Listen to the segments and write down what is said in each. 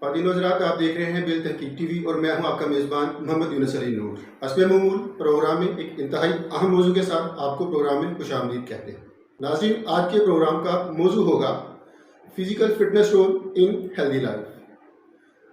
ख़वातीन व हज़रात, आप देख रहे हैं बेल तहकीक टीवी और मैं हूं आपका मेज़बान मोहम्मद यूनुस अली नूर। हस्बे ममूल प्रोग्राम में एक इंतहाई अहम मौजू के साथ आपको प्रोग्राम में खुशामदीद कहते हैं। नाज़रीन, आज के प्रोग्राम का मौजू होगा physical fitness role in healthy life.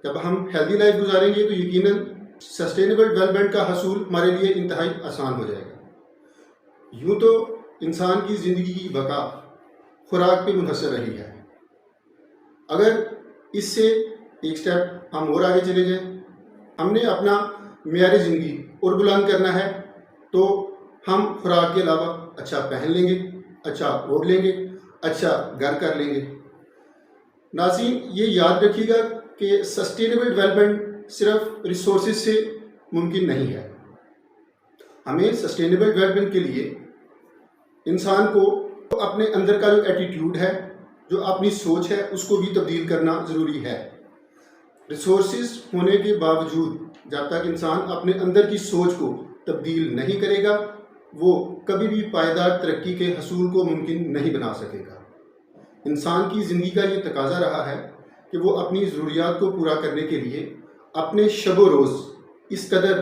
जब हम हेल्दी लाइफ गुजारेंगे तो यकीनन सस्टेनेबल डेवलपमेंट का हसूल हमारे लिए इंतहाई आसान हो जाएगा। यूँ तो इंसान की ज़िंदगी की बका खुराक पे मुनहसर रही है। अगर इससे एक स्टेप हम और आगे चले जाएं, हमने अपना मेयारी ज़िंदगी और बुलंद करना है तो हम खुराक के अलावा अच्छा पहन लेंगे, अच्छा ओढ़ लेंगे, अच्छा घर कर लेंगे। नाज़रीन, ये याद रखिएगा कि सस्टेनेबल डेवलपमेंट सिर्फ रिसोर्सेज से मुमकिन नहीं है। हमें सस्टेनेबल डेवलपमेंट के लिए इंसान को अपने अंदर का जो एटीट्यूड है, जो अपनी सोच है, उसको भी तब्दील करना ज़रूरी है। रिसोर्सेज होने के बावजूद जब तक इंसान अपने अंदर की सोच को तब्दील नहीं करेगा, वो कभी भी पायदार तरक्की के हसूल को मुमकिन नहीं बना सकेगा। इंसान की ज़िंदगी का ये तकाज़ा रहा है कि वो अपनी ज़रूरियात को पूरा करने के लिए अपने शब रोज़ इस कदर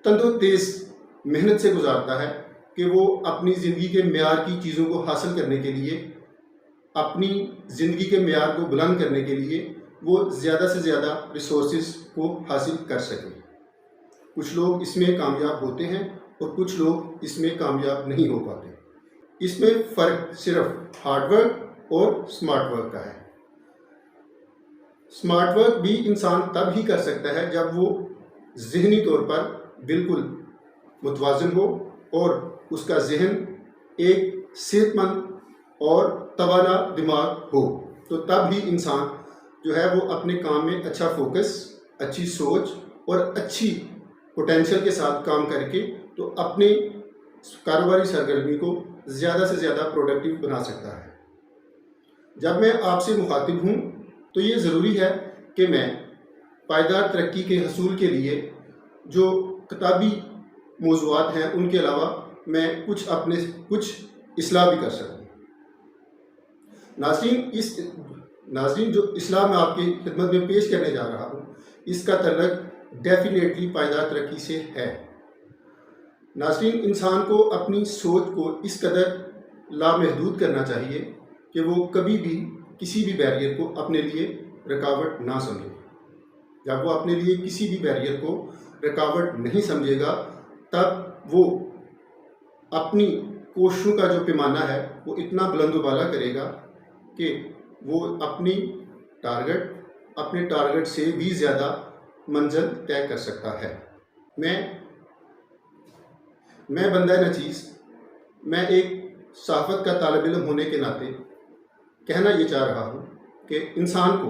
तंदो तेज़ मेहनत से गुजारता है कि वो अपनी ज़िंदगी के मेयार की चीज़ों को हासिल करने के लिए, अपनी ज़िंदगी के मेयार को बुलंद करने के लिए वो ज़्यादा से ज़्यादा रिसोर्सेज को हासिल कर सकें। कुछ लोग इसमें कामयाब होते हैं और कुछ लोग इसमें कामयाब नहीं हो पाते। इसमें फ़र्क सिर्फ हार्ड वर्क और स्मार्ट वर्क का है। स्मार्ट वर्क भी इंसान तब ही कर सकता है जब वो ज़हनी तौर पर बिल्कुल मुतवाज़िन हो और उसका जहन एक सेहतमंद और तवाना दिमाग हो, तो तब ही इंसान जो है वो अपने काम में अच्छा फोकस, अच्छी सोच और अच्छी पोटेंशियल के साथ काम करके तो अपने कारोबारी सरगर्मी को ज़्यादा से ज़्यादा प्रोडक्टिव बना सकता है। जब मैं आपसे मुखातिब हूँ तो ये ज़रूरी है कि मैं पायदार तरक्की के हसूल के लिए जो किताबी मौज़ूआत हैं उनके अलावा मैं कुछ इस्लाह भी कर सकूँ। नाज़रीन, जो इस्लाह मैं आपकी खिदमत में पेश करने जा रहा हूँ, इसका तल्लुक़ डेफिनेटली पायदार तरक्की से है। नाज़रीन, इंसान को अपनी सोच को इस कदर लामहदूद करना चाहिए कि वो कभी भी किसी भी बैरियर को अपने लिए रुकावट ना समझे। जब वो अपने लिए किसी भी बैरियर को रुकावट नहीं समझेगा, तब वो अपनी कोशिशों का जो पैमाना है वो इतना बुलंद-बाला करेगा कि वो अपने टारगेट से भी ज़्यादा मंजिल तय कर सकता है। मैं बंदा नचीज़, मैं एक सहाफ़त का तालिब इल्म होने के नाते कहना ये चाह रहा हूँ कि इंसान को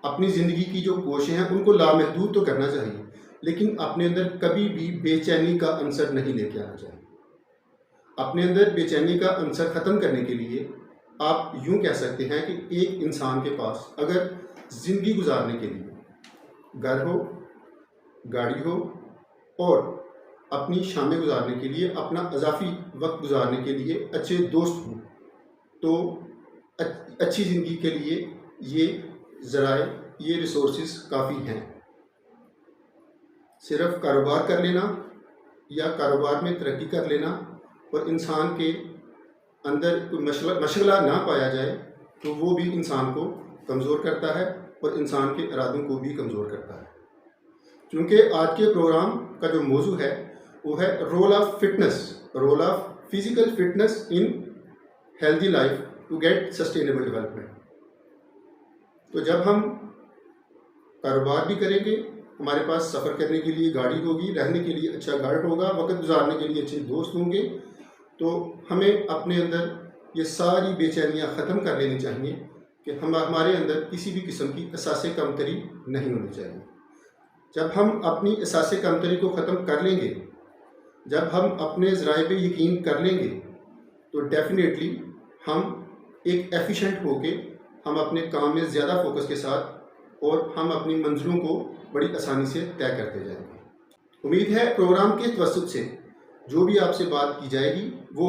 अपनी ज़िंदगी की जो कोशिशें हैं उनको लामहदूद तो करना चाहिए, लेकिन अपने अंदर कभी भी बेचैनी का अंसर नहीं लेके आना चाहिए। अपने अंदर बेचैनी का अंसर ख़त्म करने के लिए आप यूँ कह सकते हैं कि एक इंसान के पास अगर ज़िंदगी गुजारने के लिए घर हो, गाड़ी हो और अपनी शामें गुजारने के लिए, अपना अज़ाफ़ी वक्त गुजारने के लिए अच्छे दोस्त हों, तो अच्छी ज़िंदगी के लिए ये रिसोर्सेज काफ़ी हैं। सिर्फ़ कारोबार कर लेना या कारोबार में तरक्की कर लेना और इंसान के अंदर कोई मशगला ना पाया जाए तो वो भी इंसान को कमज़ोर करता है और इंसान के इरादों को भी कमज़ोर करता है। क्योंकि आज के प्रोग्राम का जो मौजू है वो है role of physical fitness in healthy life to get sustainable development. तो जब हम कारोबार भी करेंगे, हमारे पास सफ़र करने के लिए गाड़ी होगी, रहने के लिए अच्छा घर होगा, वक्त गुजारने के लिए अच्छे दोस्त होंगे, तो हमें अपने अंदर ये सारी बेचैनियाँ ख़त्म कर लेनी चाहिए कि हमारे अंदर किसी भी किस्म की एहसास कमतरी नहीं होनी चाहिए। जब हम अपनी एहसास कमतरी को ख़त्म कर लेंगे, जब हम अपने ज़राए पे यकीन कर लेंगे, तो डेफिनेटली हम एक एफिशिएंट होके हम अपने काम में ज़्यादा फोकस के साथ और हम अपनी मंजिलों को बड़ी आसानी से तय करते जाएंगे। उम्मीद है प्रोग्राम के तवस्सुत से जो भी आपसे बात की जाएगी वो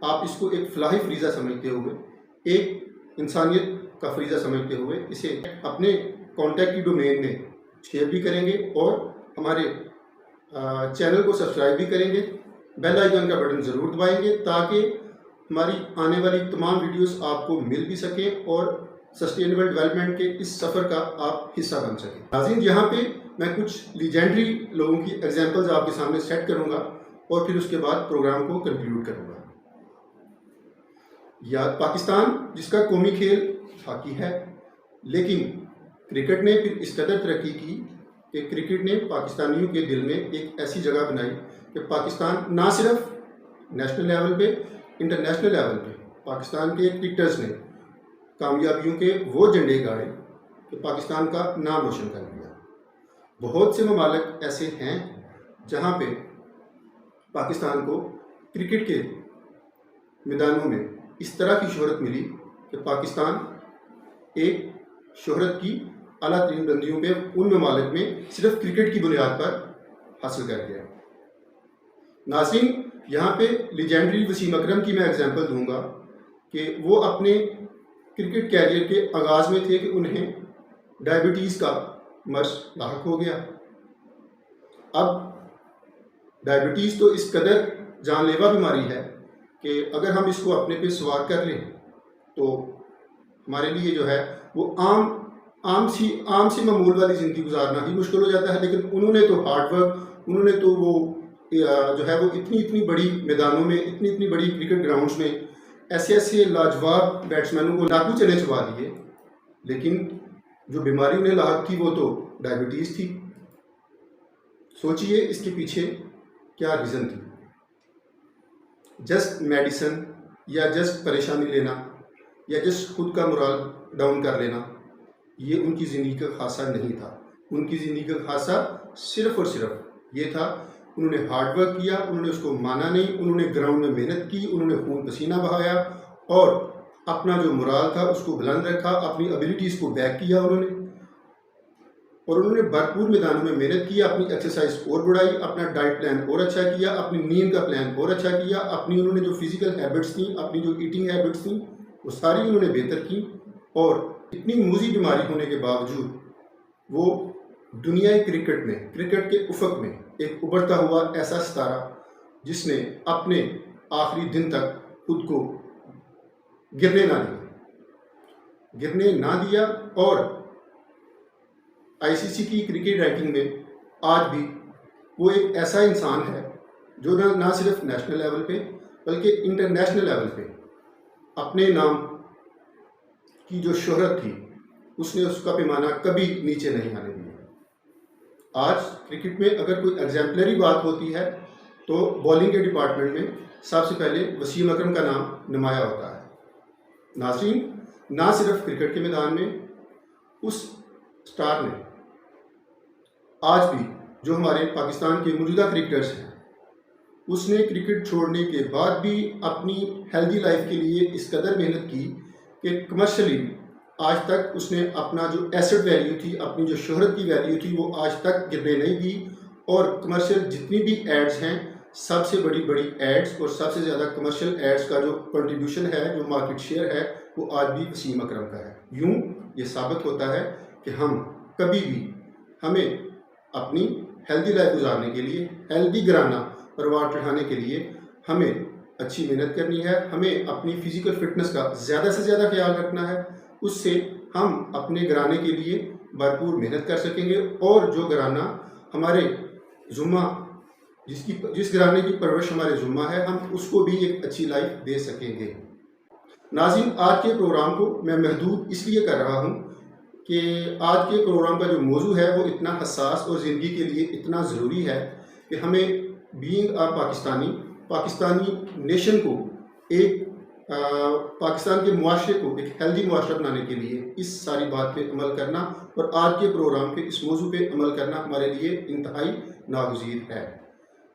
आप इसको एक फलाही फरीज़ा समझते हुए, एक इंसानियत का फरीज़ा समझते हुए इसे अपने कॉन्टैक्ट की डोमेन में शेयर भी करेंगे और हमारे चैनल को सब्सक्राइब भी करेंगे। बेल आइकन का बटन ज़रूर दबाएंगे ताकि हमारी आने वाली तमाम वीडियोस आपको मिल भी सकें और सस्टेनेबल डेवलपमेंट के इस सफ़र का आप हिस्सा बन सकें। नाज़रीन, यहाँ पे मैं कुछ लीजेंडरी लोगों की एग्जांपल्स आपके सामने सेट करूँगा और फिर उसके बाद प्रोग्राम को कंक्लूड करूँगा। या पाकिस्तान जिसका कौमी खेल हॉकी है, लेकिन क्रिकेट ने फिर इस कदर तरक्की की कि क्रिकेट ने पाकिस्तानियों के दिल में एक ऐसी जगह बनाई कि पाकिस्तान ना सिर्फ नेशनल लेवल पे, इंटरनेशनल लेवल पे पाकिस्तान के क्रिकेटर्स ने कामयाबियों के वो झंडे गाड़े कि पाकिस्तान का नाम रोशन कर दिया। बहुत से ममालिक ऐसे हैं जहाँ पे पाकिस्तान को क्रिकेट के मैदानों में इस तरह की शोहरत मिली कि पाकिस्तान एक शोहरत की आला तरीन बुलंदियों पे उन ममालिक में सिर्फ क्रिकेट की बुनियाद पर हासिल कर गया। नाज़रीन, यहाँ पे लीजेंडरी वसीम अकरम की मैं एग्जांपल दूंगा कि वो अपने क्रिकेट कैरियर के आगाज़ में थे कि उन्हें डायबिटीज़ का मर्ज लाहक हो गया। अब डायबिटीज़ तो इस कदर जानलेवा बीमारी है कि अगर हम इसको अपने पे सवार कर लें तो हमारे लिए जो है वो आम सी मामूल वाली ज़िंदगी गुजारना ही मुश्किल हो जाता है। लेकिन उन्होंने तो हार्ड वर्क, उन्होंने तो वो जो है वो इतनी बड़ी मैदानों में, इतनी बड़ी क्रिकेट ग्राउंड्स में ऐसे लाजवाब बैट्समैनों को लाखों चने चबा दिए, लेकिन जो बीमारी उन्हें लाहक थी वो तो डायबिटीज़ थी। सोचिए इसके पीछे क्या रीज़न थी। जस्ट मेडिसिन या जस्ट परेशानी लेना या जस्ट खुद का मोरल डाउन कर लेना, ये उनकी ज़िंदगी का खासा नहीं था। उनकी ज़िंदगी का खासा सिर्फ़ और सिर्फ ये था, उन्होंने हार्ड वर्क किया, उन्होंने उसको माना नहीं, उन्होंने ग्राउंड में मेहनत की, उन्होंने खून पसीना बहाया और अपना जो मोरल था उसको बुलंद रखा, अपनी एबिलिटीज़ को बैक किया उन्होंने, और उन्होंने भरपूर मैदानों में मेहनत की, अपनी एक्सरसाइज और बढ़ाई, अपना डाइट प्लान और अच्छा किया, अपनी नींद का प्लान और अच्छा किया, अपनी उन्होंने जो फिज़िकल हैबिट्स थी, अपनी जो ईटिंग हैबिट्स थी वो सारी उन्होंने बेहतर की। और इतनी मूजी बीमारी होने के बावजूद वो दुनियाई क्रिकेट में, क्रिकेट के उफक में एक उभरता हुआ ऐसा सितारा जिसने अपने आखिरी दिन तक खुद को गिरने ना दिया और आईसीसी की क्रिकेट रैंकिंग में आज भी वो एक ऐसा इंसान है जो ना सिर्फ नेशनल लेवल पे बल्कि इंटरनेशनल लेवल पे अपने नाम की जो शोहरत थी उसने उसका पैमाना कभी नीचे नहीं आने दिया। आज क्रिकेट में अगर कोई एग्जाम्पलरी बात होती है तो बॉलिंग के डिपार्टमेंट में सबसे पहले वसीम अकरम का नाम नुमाया होता है। नाज़रीन, ना सिर्फ क्रिकेट के मैदान में उस स्टार ने आज भी जो हमारे पाकिस्तान के मौजूदा क्रिकेटर्स हैं, उसने क्रिकेट छोड़ने के बाद भी अपनी हेल्दी लाइफ के लिए इस कदर मेहनत की कि कमर्शियली आज तक उसने अपना जो एसेट वैल्यू थी, अपनी जो शोहरत की वैल्यू थी, वो आज तक गिरने नहीं दी। और कमर्शियल जितनी भी एड्स हैं, सबसे बड़ी एड्स और सबसे ज़्यादा कमर्शियल एड्स का जो कंट्रीब्यूशन है, जो मार्केट शेयर है, वो आज भी वसीम अकरम का है। यूँ ये साबित होता है कि हम कभी भी, हमें अपनी हेल्दी लाइफ गुजारने के लिए, हेल्दी घराना परिवार चढ़ाने के लिए हमें अच्छी मेहनत करनी है, हमें अपनी फिज़िकल फिटनेस का ज़्यादा से ज़्यादा ख्याल रखना है। उससे हम अपने घराने के लिए भरपूर मेहनत कर सकेंगे और जो घराना हमारे जुम्मा, जिस घराने की परवरिश हमारे जुम्मा है, हम उसको भी एक अच्छी लाइफ दे सकेंगे। नाज़रीन, आज के प्रोग्राम को मैं महदूद इसलिए कर रहा हूँ कि आज के प्रोग्राम का जो मौजू है वो इतना हसास और ज़िंदगी के लिए इतना ज़रूरी है कि हमें बीइंग अ पाकिस्तानी नेशन को, एक पाकिस्तान के मुआशरे को एक हेल्दी मुआशरा बनाने के लिए इस सारी बात पे अमल करना और आज के प्रोग्राम के इस मौजू पे अमल करना हमारे लिए इंतहाई नागुज़ीर है।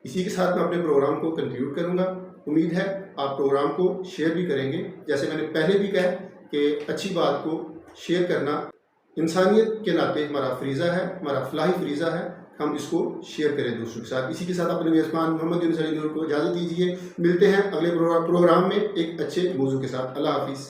इसी के साथ मैं अपने प्रोग्राम को कंक्लूड करूँगा। उम्मीद है आप प्रोग्राम को शेयर भी करेंगे। जैसे मैंने पहले भी कहा कि अच्छी बात को शेयर करना इंसानियत के नाते हमारा फ़रीज़ा है, हमारा फलाही फ़रीज़ा है। हम इसको शेयर करें दूसरों के साथ। इसी के साथ अपने मेज़बान मोहम्मद यूनुस अली नूर को इजाज़त दीजिए। मिलते हैं अगले प्रोग्राम में एक अच्छे मौजू के साथ। अल्लाह हाफ़िज़।